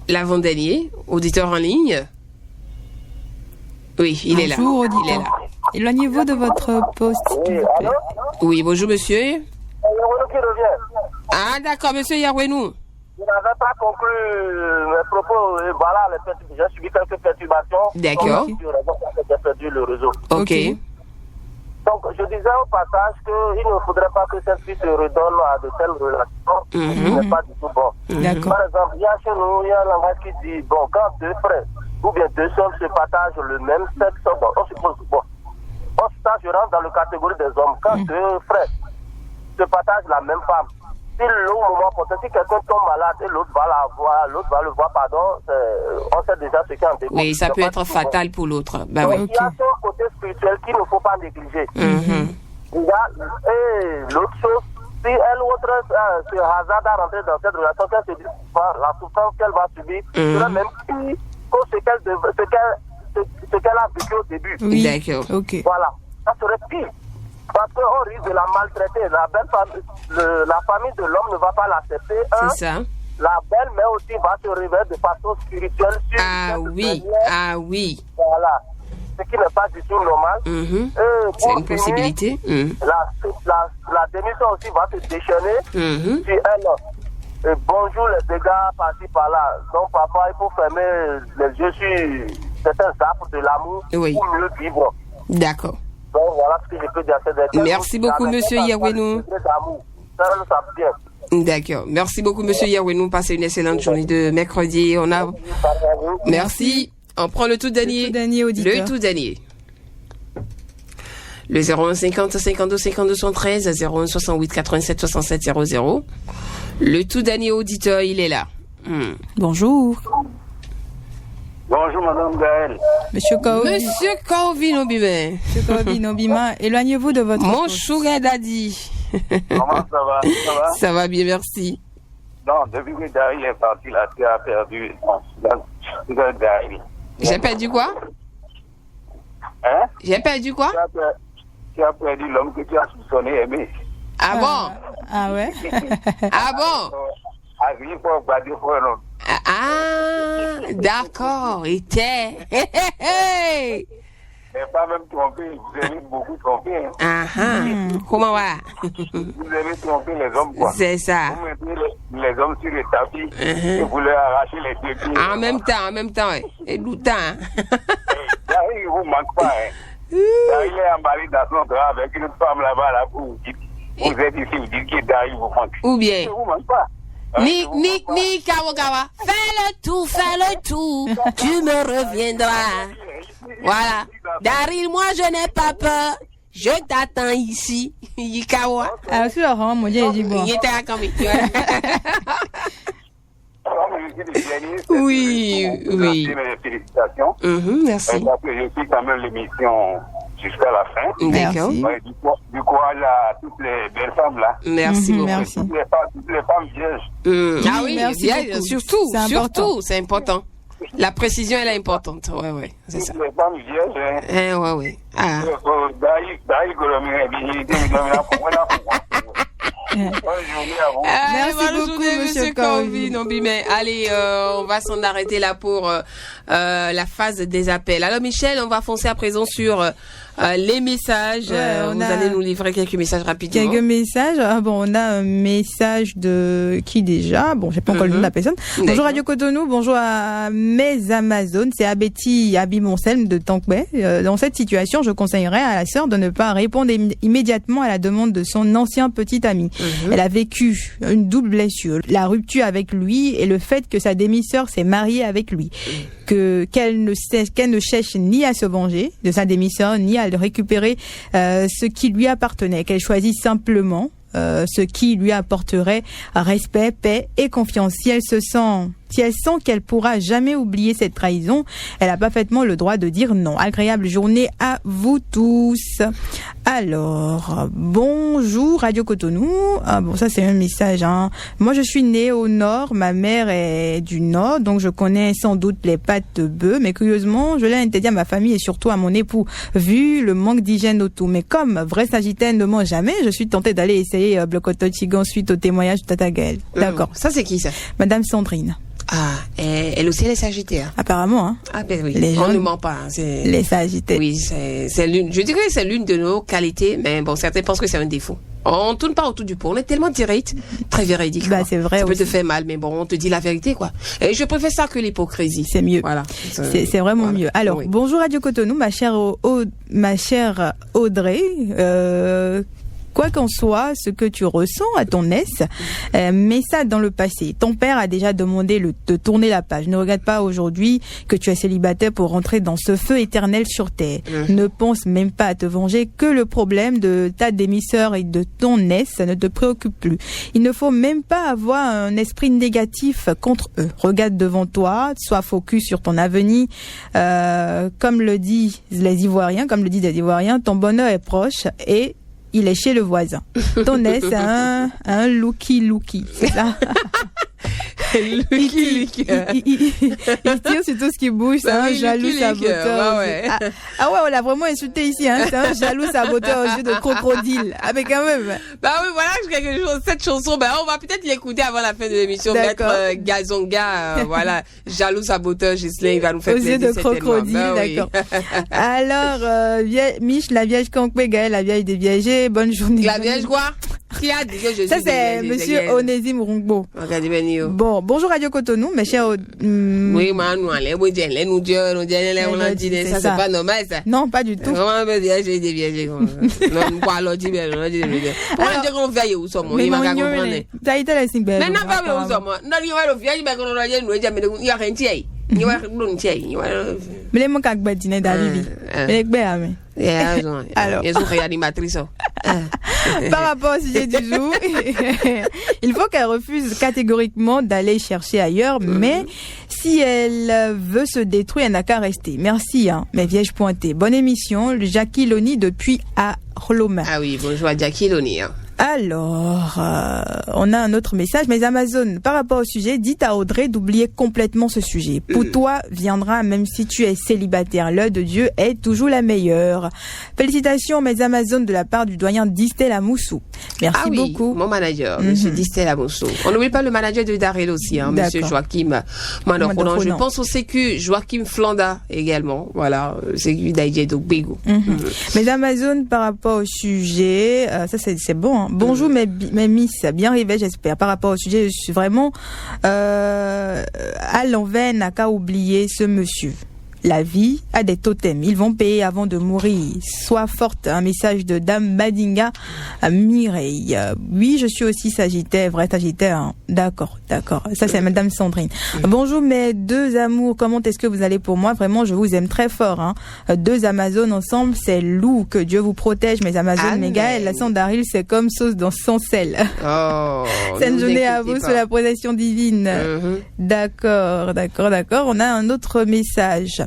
Speaker 2: L'avant-dernier auditeur en ligne. Oui, il est là.
Speaker 5: Bonjour, auditeur.
Speaker 2: Il est là.
Speaker 5: Éloignez-vous de votre poste, s'il vous plaît.
Speaker 2: Oui, bonjour, monsieur.
Speaker 6: Yahwenou qui revient.
Speaker 2: Ah, d'accord, monsieur Yahwenou.
Speaker 6: Je n'avais pas conclu mes propos. Et voilà, j'ai subi quelques perturbations.
Speaker 2: D'accord.
Speaker 6: J'ai perdu le réseau.
Speaker 2: Ok.
Speaker 6: Donc, je disais au passage qu'il ne faudrait pas que cette fille se redonne à de telles relations. Ce n'est pas du tout bon.
Speaker 5: D'accord.
Speaker 6: Par exemple, il y a chez nous, il y a un langage qui dit, bon, quand deux frères ou bien deux sœurs se partagent le même sexe, bon, on suppose, bon, ça, je rentre dans la catégorie des hommes. Quand deux frères se partagent la même femme, si le moment porté, si quelqu'un tombe malade et l'autre va la voir, l'autre va le voir, pardon, on sait déjà ce qui en découle.
Speaker 2: Oui, ça peut être fatal pour l'autre. Ben oui.
Speaker 6: Il y a ce côté spirituel qu'il ne faut pas négliger. Il y a, et l'autre chose, si elle ou autre se hasarde à rentrer dans cette relation, qu'elle se dit, la souffrance qu'elle va subir sera même pire que ce qu'elle a vécu au début.
Speaker 5: Oui.
Speaker 2: D'accord.
Speaker 5: Ok.
Speaker 6: Voilà. Ça serait pire.
Speaker 7: Parce qu'on risque de la maltraiter. La famille de l'homme ne va pas l'accepter.
Speaker 2: C'est ça.
Speaker 7: La belle-mère aussi va se réveiller de façon spirituelle.
Speaker 2: Ah oui, ah oui.
Speaker 7: Voilà. Ce qui n'est pas du tout normal.
Speaker 2: C'est une possibilité.
Speaker 7: La démission aussi va se déchaîner sur elle. Et bonjour les dégâts par-ci par-là. Donc papa, il faut fermer les yeux sur certains arbres de l'amour pour mieux vivre.
Speaker 2: D'accord.
Speaker 7: Donc voilà ce que je peux dire.
Speaker 2: Merci beaucoup, monsieur Yerwenou. D'accord. Merci beaucoup, monsieur Yerwenou. Passez une excellente journée de mercredi. Merci. On prend le tout dernier. Le tout dernier. Le 01 50 52 52 113 01 68 87 67 00. Le tout dernier auditeur, il est là.
Speaker 5: Bonjour.
Speaker 4: Bonjour, madame Gaëlle.
Speaker 5: Monsieur Kaobi.
Speaker 2: Monsieur Kaobi Nobima.
Speaker 5: Monsieur Kaobi Nobima, éloignez-vous de votre...
Speaker 2: Mon sugar daddy.
Speaker 4: Comment ça va?
Speaker 2: Ça va bien, merci.
Speaker 4: Non, depuis que Dari est parti, là, tu as perdu Dari.
Speaker 2: J'ai perdu quoi?
Speaker 4: Hein?
Speaker 2: J'ai perdu quoi?
Speaker 4: Tu as perdu l'homme que tu as soupçonné aimer.
Speaker 2: Ah bon?
Speaker 5: Ah ouais?
Speaker 2: Ah bon? Ah, d'accord, il était.
Speaker 4: Mais pas même trompé, vous avez beaucoup trompé.
Speaker 2: Ah ah, comment va?
Speaker 4: Vous avez trompé les hommes, quoi.
Speaker 2: C'est ça.
Speaker 4: Vous mettez les hommes sur le tapis et vous leur arrachez les deux pieds.
Speaker 2: En même temps, ouais. Et doutant.
Speaker 4: Là, il vous manque pas, hein. Là, il est emballé dans son drap avec une femme là-bas, là, pour vous dire. Vous êtes ici, vous dites qu'il vous manque.
Speaker 2: Ou bien.
Speaker 4: Il vous manque pas.
Speaker 2: Ni Kawa. Fais le tout, tu me reviendras. Voilà. Daryl, moi je n'ai pas peur. Je t'attends ici. Yikawa.
Speaker 5: Ah, aussi, Laurent, mon Dieu, il dit bon.
Speaker 2: Il était à combien? Oui.
Speaker 4: Félicitations.
Speaker 2: Merci.
Speaker 4: Parce que je suis quand même l'émission jusqu'à la fin.
Speaker 2: D'accord.
Speaker 4: Du courage à toutes les belles femmes là.
Speaker 2: Merci beaucoup.
Speaker 5: Merci.
Speaker 4: Toutes les femmes vierges.
Speaker 2: Ah oui,
Speaker 5: merci beaucoup.
Speaker 2: surtout, c'est important. La précision, elle est importante. Ouais, c'est ça.
Speaker 4: Toutes les femmes vierges.
Speaker 2: Ouais. Ah.
Speaker 5: Merci beaucoup, monsieur Kaobi.
Speaker 2: Allez, on va s'en arrêter là pour la phase des appels. Alors Michel, on va foncer à présent sur les messages. Vous allez nous livrer quelques messages rapidement.
Speaker 5: Quelques messages. On a un message de qui déjà? Bon, j'ai pas encore le nom de la personne. Bonjour Radio Cotonou, bonjour à mes Amazones. C'est Abeti Abimonselm de Tankbé. Dans cette situation, je conseillerais à la sœur de ne pas répondre immédiatement à la demande de son ancien petit ami. Elle a vécu une double blessure, la rupture avec lui et le fait que sa demi-sœur s'est mariée avec lui. Qu'elle ne cherche ni à se venger de sa demi-sœur, ni à récupérer ce qui lui appartenait, qu'elle choisit simplement ce qui lui apporterait respect, paix et confiance. Si elle sent qu'elle pourra jamais oublier cette trahison, elle a parfaitement le droit de dire non. Agréable journée à vous tous. Alors, bonjour Radio Cotonou. Ça c'est un message. Moi je suis née au nord, ma mère est du nord, donc je connais sans doute les pâtes de bœuf, mais curieusement, je l'ai interdit à ma famille et surtout à mon époux, vu le manque d'hygiène autour. Mais comme vrai Sagittaire ne mange jamais, je suis tentée d'aller essayer Blocoto Chigan suite au témoignage de Tata Gaëlle. D'accord.
Speaker 2: Ça c'est qui ça?
Speaker 5: Madame Sandrine.
Speaker 2: Ah, elle aussi elle est Sagittaire.
Speaker 5: Apparemment,
Speaker 2: Ah ben oui.
Speaker 5: Les
Speaker 2: on
Speaker 5: gens,
Speaker 2: ne ment pas.
Speaker 5: Les Sagittaires.
Speaker 2: Oui, c'est l'une. Je dirais que c'est l'une de nos qualités, mais bon, certains pensent que c'est un défaut. On tourne pas autour du pot. On est tellement direct, très véridique.
Speaker 5: C'est vrai.
Speaker 2: Ça peut te faire mal, mais bon, on te dit la vérité, quoi. Et je préfère ça que l'hypocrisie.
Speaker 5: C'est mieux.
Speaker 2: Voilà.
Speaker 5: C'est vraiment mieux. Alors, bonjour Radio Cotonou, ma chère Audrey. Quoi qu'en soit, ce que tu ressens à ton aise, mets ça dans le passé. Ton père a déjà demandé de tourner la page. Ne regarde pas aujourd'hui que tu es célibataire pour rentrer dans ce feu éternel sur terre. Ne pense même pas à te venger, que le problème de ta demi-sœur et de ton aise ne te préoccupe plus. Il ne faut même pas avoir un esprit négatif contre eux. Regarde devant toi, sois focus sur ton avenir. Comme le disent les Ivoiriens, ton bonheur est proche et il est chez le voisin. Ton ex a un looky, c'est ça? Il tire sur tout ce qui bouge, c'est un jaloux saboteur.
Speaker 2: Ouais.
Speaker 5: Ah ouais, on l'a vraiment insulté ici, hein. C'est un jaloux saboteur aux yeux de crocodile. Ah, mais quand même.
Speaker 2: Bah oui, voilà, quelque chose, cette chanson, on va peut-être l'écouter avant la fin de l'émission. Maître Gazonga, voilà, jaloux saboteur, Ghislain, il va nous faire plaisir.
Speaker 5: Aux yeux de crocodile, d'accord. Alors, Mich, la vierge Kankwe, Gaël, la vierge des viergers, bonne journée.
Speaker 2: La vierge quoi?
Speaker 5: Ça, c'est monsieur Onésime Rungbo. Bon, bonjour Radio Cotonou, mes chers.
Speaker 2: Oui, moi, nous, ça, c'est pas normal, ça.
Speaker 5: Non, pas du tout.
Speaker 2: Vraiment, des vierges. Non, quoi, alors, dis, on veille où sommes, il m'a comprendre.
Speaker 5: T'as été là, c'est belle.
Speaker 2: Mais non, pas où sommes. Non, il va le vieille, mais qu'on a dit, il y a rien de
Speaker 5: mais les mots qu'à dîner d'arriver.
Speaker 2: Alors, ils sont réanimatrices.
Speaker 5: Par rapport au sujet du jour, il faut qu'elle refuse catégoriquement d'aller chercher ailleurs, mais si elle veut se détruire, elle n'a qu'à rester. Merci, hein, mes vierges pointées. Bonne émission, Jackie Loni depuis à Roloma.
Speaker 2: Ah oui, bonjour à Jackie Loni. Hein.
Speaker 5: Alors, on a un autre message. Mais Amazon, par rapport au sujet, dites à Audrey d'oublier complètement ce sujet. Pour toi, viendra même si tu es célibataire. L'œuvre de Dieu est toujours la meilleure. Félicitations, mes Amazon, de la part du doyen Distel Amoussou. Merci beaucoup.
Speaker 2: Mon manager, monsieur Distel Amoussou. On n'oublie pas le manager de Darel aussi, hein, monsieur Joachim Mandokronan. Je pense au sécu Joachim Flanda également. Voilà, sécu d'Aïdje Dogbego.
Speaker 5: Mes Amazon, par rapport au sujet, ça c'est bon, hein. Bonjour mes miss, bien arrivé j'espère. Par rapport au sujet, je suis vraiment à l'envers, n'a qu'à oublier ce monsieur. La vie a des totems. Ils vont payer avant de mourir. Sois forte. Un message de Dame Badinga à Mireille. Oui, je suis aussi Sagittaire, vrai Sagittaire. Hein. D'accord. Ça, c'est Madame Sandrine. Bonjour mes deux amours. Comment est-ce que vous allez pour moi? Vraiment, je vous aime très fort. Hein. Deux Amazones ensemble, c'est loup. Que Dieu vous protège, mes Amazones. Mes gars, la Sandaril, c'est comme sauce dans son sel.
Speaker 2: Oh,
Speaker 5: Sainte journée à vous sous la protection divine. D'accord. On a un autre message.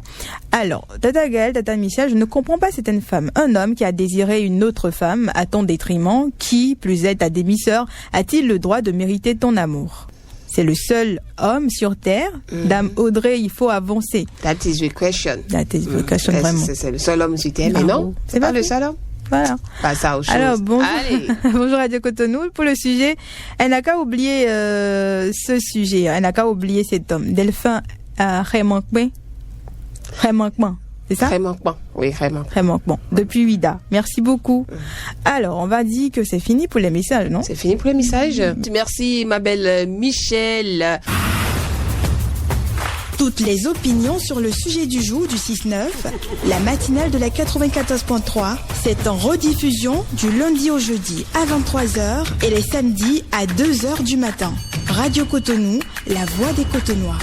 Speaker 5: Alors, Tata Gaëlle, Tata Michel, je ne comprends pas certaines femmes. Un homme qui a désiré une autre femme à ton détriment, qui, plus est ta demi-sœur, a-t-il le droit de mériter ton amour? C'est le seul homme sur terre. Dame Audrey, il faut avancer.
Speaker 2: That is the question.
Speaker 5: Vraiment.
Speaker 2: C'est le seul homme sur terre, mais non, c'est pas le seul homme.
Speaker 5: Voilà.
Speaker 2: Pas ça aux choses.
Speaker 5: Alors, bonjour. Bonjour Radio Cotonou. Pour le sujet, elle n'a qu'à oublier ce sujet. Elle n'a qu'à oublier cet homme. Delphin Rémanquement. C'est ça?
Speaker 2: Oui,
Speaker 5: Rémanquement. Depuis Ouida. Merci beaucoup. Alors, on va dire que c'est fini pour les messages, non?
Speaker 2: C'est fini pour les messages. Merci, ma belle Michel.
Speaker 1: Toutes les opinions sur le sujet du jour du 6-9, la matinale de la 94.3, c'est en rediffusion du lundi au jeudi à 23h et les samedis à 2h du matin. Radio Cotonou, la voix des Cotonois.